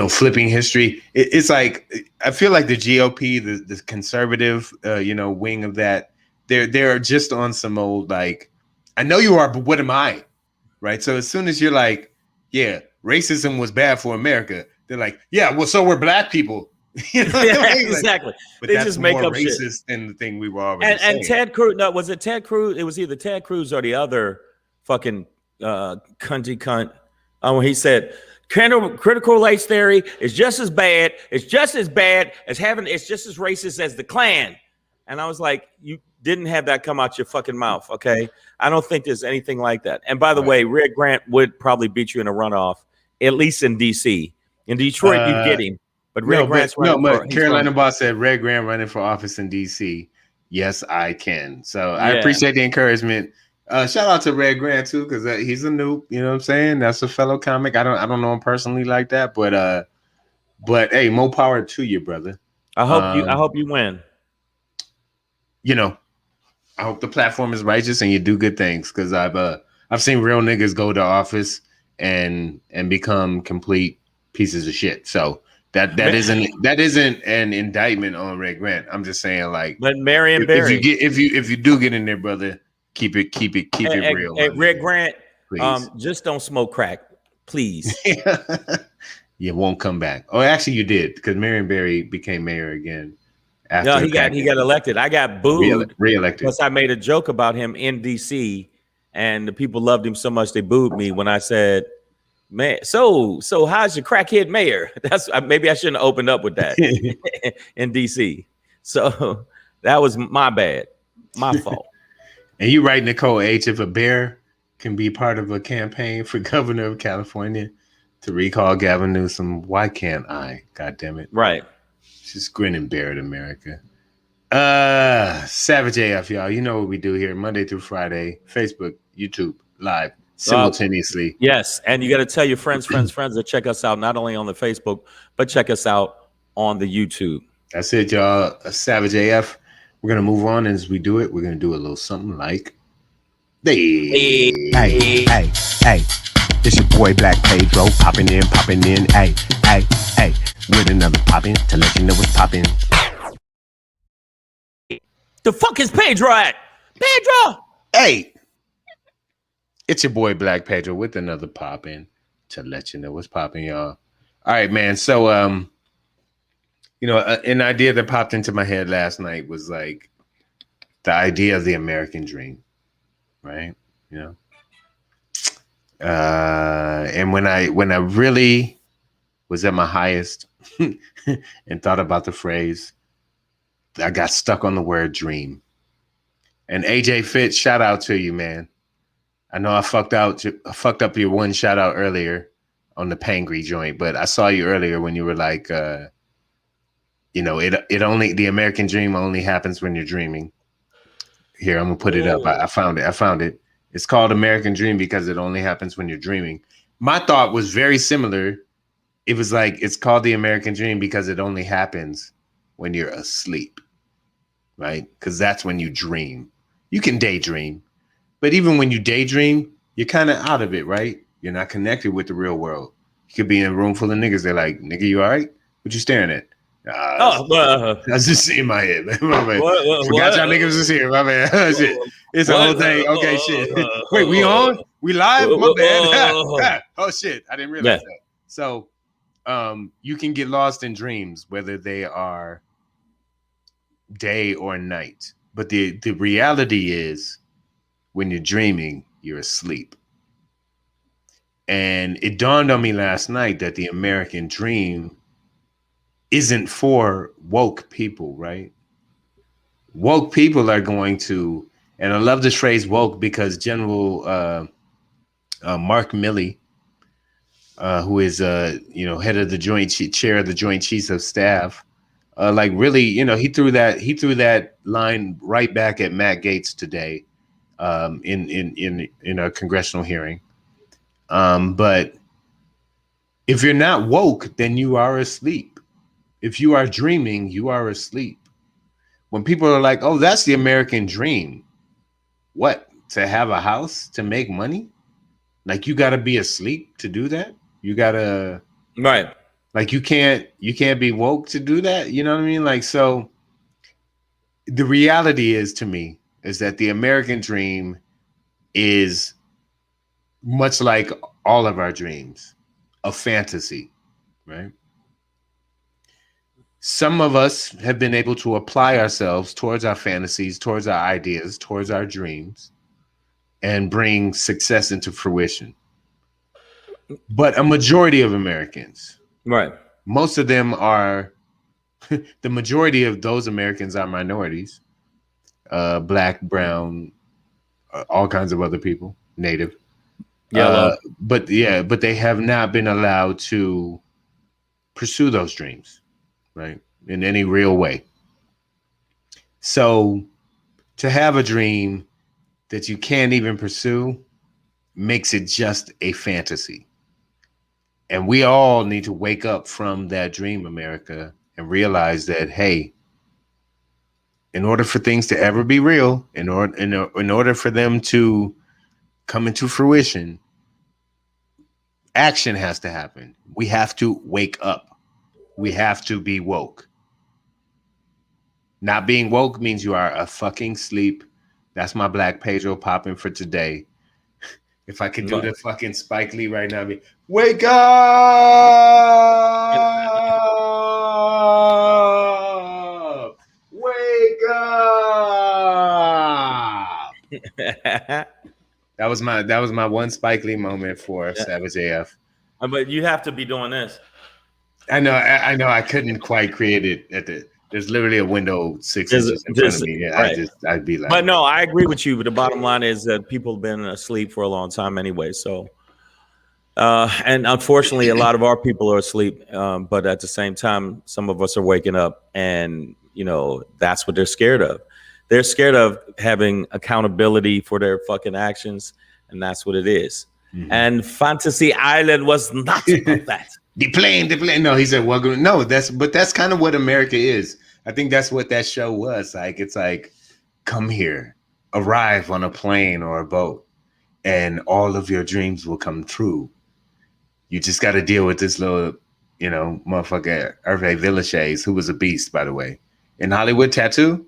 flipping history. It's like I feel like the GOP, the conservative, wing of that, they're just on some old like, I know you are, but what am I? Right. So as soon as you're like, yeah, racism was bad for America, they're like, yeah, well, so we're black people. Exactly. But they that's just make more up racist shit. than the thing we were already saying. And Ted Cruz, no, was it Ted Cruz? It was either Ted Cruz or the other fucking cunty cunt. When he said critical race theory is just as bad. It's just as bad as it's just as racist as the Klan. And I was like, you didn't have that come out your fucking mouth, okay? I don't think there's anything like that. And by the way, Red Grant would probably beat you in a runoff, at least in D.C. In Detroit, you get him. But Red Grant's running for Carolina Boss said Red Grant running for office in D.C. Yes, I can. So I appreciate the encouragement. Shout out to Red Grant too, because he's a noob. You know what I'm saying? That's a fellow comic. I don't know him personally like that, but hey, more power to you, brother. I hope you win. I hope the platform is righteous and you do good things, because I've seen real niggas go to office and become complete pieces of shit. So that isn't an indictment on Red Grant. I'm just saying, like, but Marion Barry, if you do get in there, brother, keep it real. Hey, Red Grant, just don't smoke crack, please. You won't come back. Oh, actually, you did, because Marion Barry became mayor again. No, he got elected. I got booed reelected because I made a joke about him in DC, and the people loved him so much they booed me when I said, "Man, so how's your crackhead mayor?" That's maybe I shouldn't have opened up with that in DC. So that was my bad, my fault. And you right, Nicole H. If a bear can be part of a campaign for governor of California to recall Gavin Newsom, why can't I? God damn it! Right. Just grin and bear it, America. Savage AF, y'all. You know what we do here Monday through Friday, Facebook, YouTube, live simultaneously. Yes. And you got to tell your friends to check us out, not only on the Facebook, but check us out on the YouTube. That's it, y'all. Savage AF. We're going to move on. As we do it, we're going to do a little something like, hey. It's your boy Black Pedro, popping in, hey, with another popping to let you know what's popping. The fuck is Pedro at? Pedro! Hey! It's your boy Black Pedro with another popping to let you know what's popping, y'all. All right, man. So, an idea that popped into my head last night was like the idea of the American dream, right? And when I really was at my highest and thought about the phrase, I got stuck on the word dream. And AJ Fitz, shout out to you, man. I know I fucked up your one shout out earlier on the Pangry joint, but I saw you earlier when you were like, the American dream only happens when you're dreaming. Here, I'm gonna put it up. I found it. It's called American Dream because it only happens when you're dreaming. My thought was very similar. It was like, it's called the American Dream because it only happens when you're asleep, right? Because that's when you dream. You can daydream, but even when you daydream, you're kind of out of it, right? You're not connected with the real world. You could be in a room full of niggas. They're like, nigga, you all right? What you staring at? That's just in my head. My bad. Forgot y'all niggas was here. My bad. Shit. It's a whole thing. Okay, shit. Wait, we on? We live? My bad. Oh shit, I didn't realize that. So, you can get lost in dreams, whether they are day or night. But the reality is, when you're dreaming, you're asleep. And it dawned on me last night that the American dream isn't for woke people, right? Woke people are going to, and I love this phrase woke because General Mark Milley, who is head of the chair of the Joint Chiefs of Staff, he threw that line right back at Matt Gaetz today in a congressional hearing. But if you're not woke, then you are asleep. If you are dreaming, you are asleep. When people are like, oh, that's the American dream. What? To have a house, to make money? Like, you got to be asleep to do that? You got to... Right. Like, you can't be woke to do that? You know what I mean? Like, so the reality is, to me, is that the American dream is much like all of our dreams, a fantasy, right? Some of us have been able to apply ourselves towards our fantasies, towards our ideas, towards our dreams, and bring success into fruition. But a majority of Americans, right? Most of them are, the majority of those Americans are minorities, black, brown, all kinds of other people, native. Yellow. But they have not been allowed to pursue those dreams. Right, in any real way. So to have a dream that you can't even pursue makes it just a fantasy. And we all need to wake up from that dream, America, and realize that, hey, in order for things to ever be real, in order for them to come into fruition, action has to happen. We have to wake up. We have to be woke. Not being woke means you are a fucking sleep. That's my Black Pedro popping for today. If I could do the fucking Spike Lee right now, I'd be, wake up! Wake up! That was my one Spike Lee moment for Savage AF. But you have to be doing this. I know. I couldn't quite create it there's literally a window 6 inches in front of me. Yeah, right. I'd be like. But no, I agree with you. But the bottom line is that people have been asleep for a long time anyway. So, and unfortunately, a lot of our people are asleep. But at the same time, some of us are waking up, and that's what they're scared of. They're scared of having accountability for their fucking actions, and that's what it is. Mm-hmm. And Fantasy Island was not about that. The plane. No, he said, welcome. No, that's kind of what America is. I think that's what that show was. Like, it's like, come here, arrive on a plane or a boat, and all of your dreams will come true. You just got to deal with this little, motherfucker, Hervé Villechaize, who was a beast, by the way. In Hollywood Tattoo?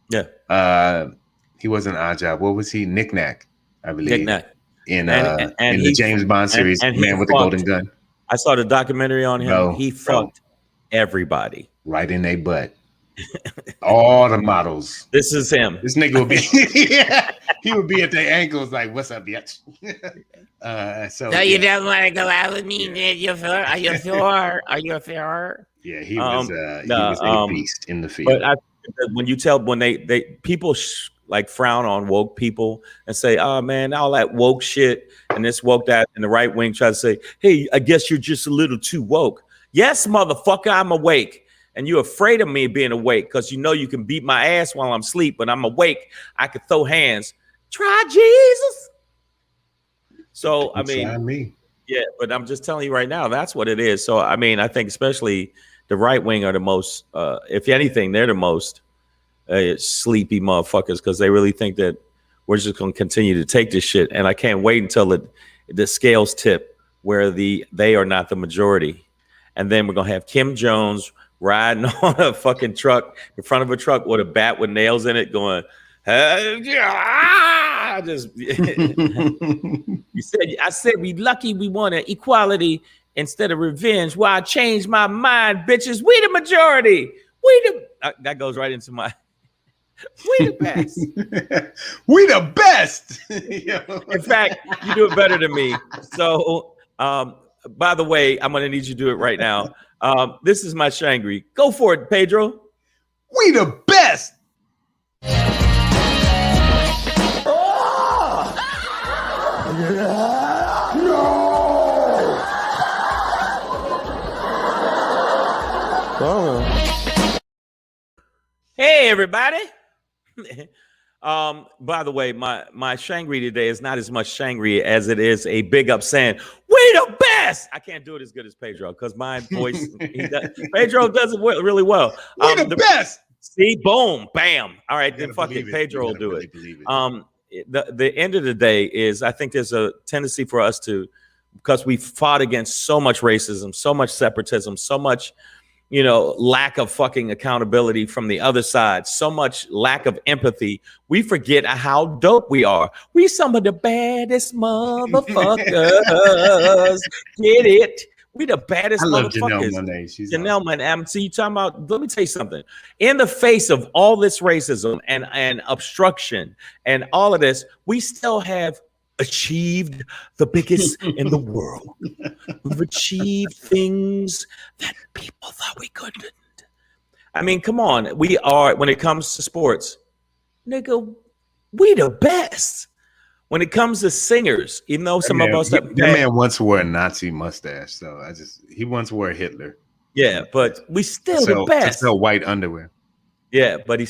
Yeah. He wasn't Oddjob. What was he? Knick Knack, I believe. Knick Knack. In the James Bond series, Man with the Golden Gun. I saw the documentary on him. He fucked everybody. Right in their butt. All the models. This is him. This nigga would be he would be at their ankles like, what's up, bitch? So you don't want to go out with me? Are you sure? Yeah, he was a beast in the field. But when you tell when they people like frown on woke people and say, oh man, all that woke shit and this woke that, and the right wing try to say, hey, I guess you're just a little too woke. Yes, motherfucker, I'm awake. And you're afraid of me being awake because you can beat my ass while I'm asleep, but I'm awake. I could throw hands. Try Jesus. So, try me. Yeah, but I'm just telling you right now, that's what it is. So, I think especially the right wing are the most, if anything, they're the most sleepy motherfuckers because they really think that we're just going to continue to take this shit. And I can't wait until the scales tip where they are not the majority. And then we're going to have Kim Jones riding on a fucking truck in front of a truck with a bat with nails in it going, I said we lucky we wanted equality instead of revenge. Well, I changed my mind, bitches. We the majority. That goes right into my we the best. We the best. In fact, you do it better than me. So by the way, I'm gonna need you to do it right now. This is my Shangri. Go for it, Pedro. We the best. Hey, everybody. By the way, my Shangri today is not as much Shangri as it is a big up saying, we the best. I can't do it as good as Pedro because my voice, Pedro does it really well. We the best. See, boom, bam. All right, then fuck it. Pedro will do it. The end of the day is I think there's a tendency for us to, because we fought against so much racism, so much separatism, so much lack of fucking accountability from the other side, so much lack of empathy. We forget how dope we are. We some of the baddest motherfuckers. Get it? We the baddest motherfuckers. Janelle Monáe. So you talking about, let me tell you something. In the face of all this racism and obstruction and all of this, we still have achieved the biggest in the world. We've achieved things that people thought we couldn't. Come on. We are, when it comes to sports, nigga, we the best. When it comes to singers, even though some of us that man once wore a Nazi mustache, so he once wore Hitler. Yeah, but we still the best. Still white underwear. Yeah, but I'm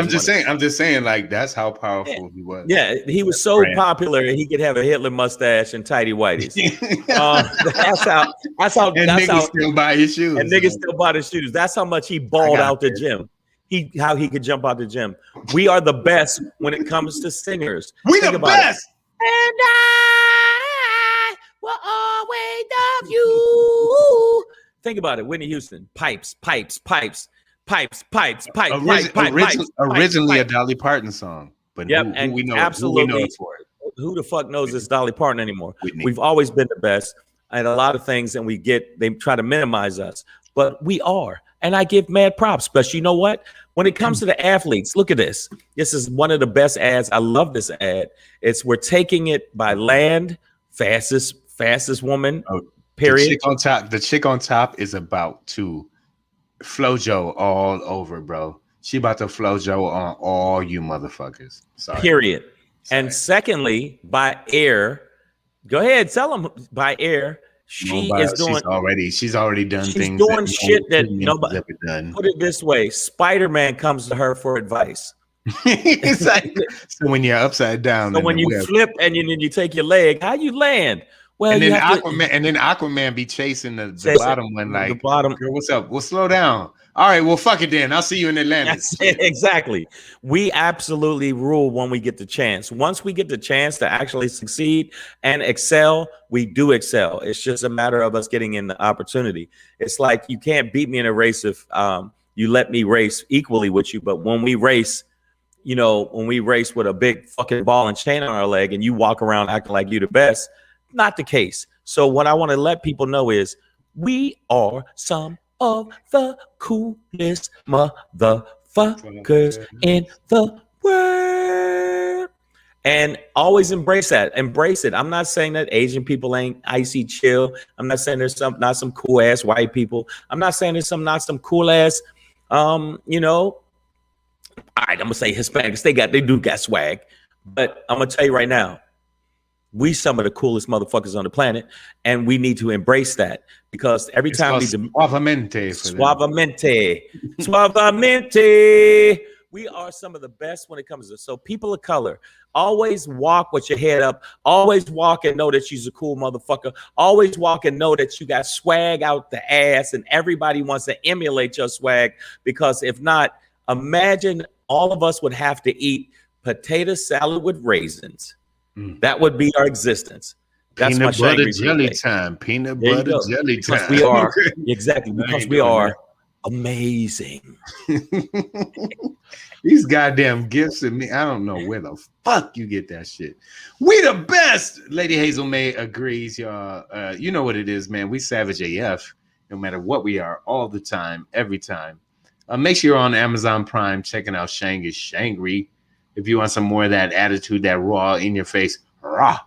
just saying, like, that's how powerful he was. Yeah, he was so popular he could have a Hitler mustache and tighty whities. That's how niggas still buy his shoes. And niggas still buy his shoes. That's how much he balled out the gym. How he could jump out the gym. We are the best when it comes to singers. We the best. And I will always love you. Think about it. Whitney Houston. Pipes. Originally a Dolly Parton song, but who we know it for it. who the fuck knows it's Dolly Parton anymore? Whitney. We've always been the best at a lot of things, and they try to minimize us, but we are. And I give mad props. But you know what? When it comes to the athletes, look at this. This is one of the best ads. I love this ad. We're taking it by land, fastest woman. Period. The chick on top is about to flojo all over, bro. She about to flojo on all you motherfuckers. Sorry. Period. Sorry. And secondly, by air, go ahead, tell them by air. She's already done things. She's doing shit that nobody ever done. Put it this way: Spider-Man comes to her for advice. It's like, so when you're upside down, so when you flip and you take your leg, how you land? Well, and then Aquaman be chasing the bottom one, like, the bottom. Girl, what's up? Well, slow down. All right, well, fuck it then. I'll see you in Atlantis. Exactly. We absolutely rule when we get the chance. Once we get the chance to actually succeed and excel, we do excel. It's just a matter of us getting in the opportunity. It's like you can't beat me in a race if you let me race equally with you. But when we race, when we race with a big fucking ball and chain on our leg and you walk around acting like you the best, not the case. So what I want to let people know is we are some of the coolest motherfuckers in the world. And always embrace that. Embrace it. I'm not saying that Asian people ain't icy chill. I'm not saying there's not some cool ass white people. I'm not saying there's not some cool ass, all right, I'm gonna say Hispanics. They do got swag. But I'm gonna tell you right now, we some of the coolest motherfuckers on the planet, and we need to embrace that because every time we suavemente, we are some of the best when it comes to. So people of color, always walk with your head up. Always walk and know that you're a cool motherfucker. Always walk and know that you got swag out the ass, and everybody wants to emulate your swag. Because if not, imagine all of us would have to eat potato salad with raisins. That would be our existence. That's peanut butter jelly time. Peanut butter jelly time. Because we are because we are amazing. These goddamn gifts of me. I don't know where the fuck you get that shit. We the best. Lady Hazel May agrees, y'all. You know what it is, man. We savage AF, no matter what we are, all the time, every time. Make sure you're on Amazon Prime checking out Shangry. If you want some more of that attitude, that raw in your face, raw.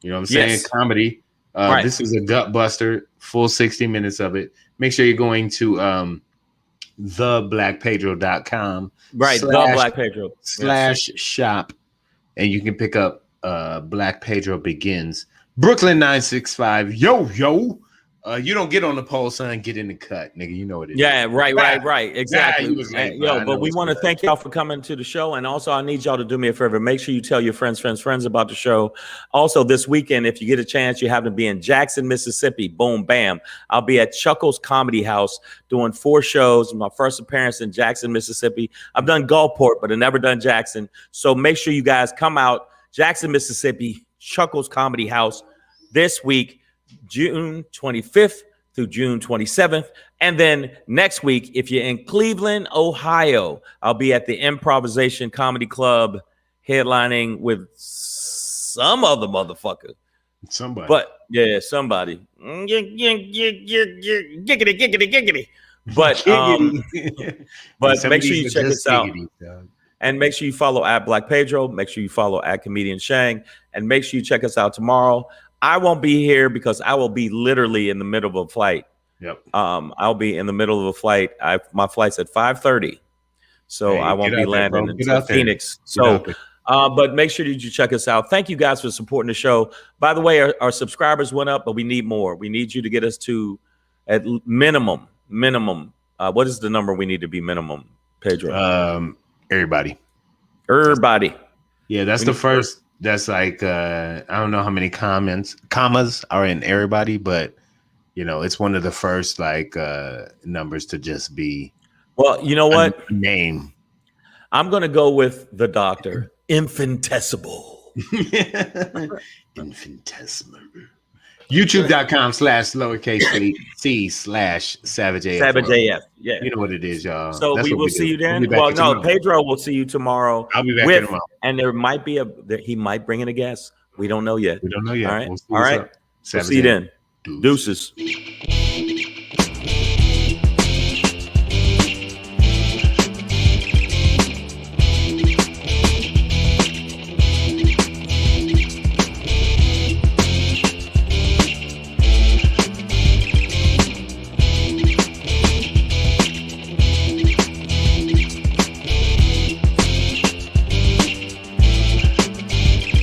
You know what I'm saying? Yes. Comedy. Right. This is a gut buster, full 60 minutes of it. Make sure you're going to theblackpedro.com. Right, the Black Pedro /shop. And you can pick up Black Pedro Begins. Brooklyn 965. Yo. You don't get on the pole, son. Get in the cut, nigga. You know what it is. Yeah, right. Exactly. But we want to thank y'all for coming to the show. And also, I need y'all to do me a favor. Make sure you tell your friends about the show. Also, this weekend, if you get a chance, you happen to be in Jackson, Mississippi. Boom, bam. I'll be at Chuckles Comedy House doing 4 shows. My first appearance in Jackson, Mississippi. I've done Gulfport, but I've never done Jackson. So make sure you guys come out. Jackson, Mississippi, Chuckles Comedy House this week. June 25th through June 27th. And then next week, if you're in Cleveland, Ohio, I'll be at the Improvisation Comedy Club headlining with some other motherfucker. Somebody. But yeah, somebody. Giggity. But make sure you check us out. And make sure you follow at Black Pedro. Make sure you follow at Comedian Shang. And make sure you check us out tomorrow. I won't be here because I will be literally in the middle of a flight. Yep. I'll be in the middle of a flight. My flight's at 5:30, so I won't be landing until Phoenix. So, but make sure that you check us out. Thank you guys for supporting the show. By the way, our subscribers went up, but we need more. We need you to get us to at minimum. What is the number we need to be minimum, Pedro? Everybody. Yeah, that's the first. That's like I don't know how many commas are in everybody, but it's one of the first numbers to just be. Well, you know what? Name. I'm gonna go with the doctor. Infinitesimal. Infinitesimal. YouTube.com/lowercase c/Savage AF. Savage AF. Yeah. You know what it is, y'all. So That's we what will see you then. Well, no, tomorrow. Pedro will see you tomorrow. I'll be back here tomorrow. And there might be he might bring in a guest. We don't know yet. We don't know yet. All right. We'll see All right. We'll see you then. Deuces.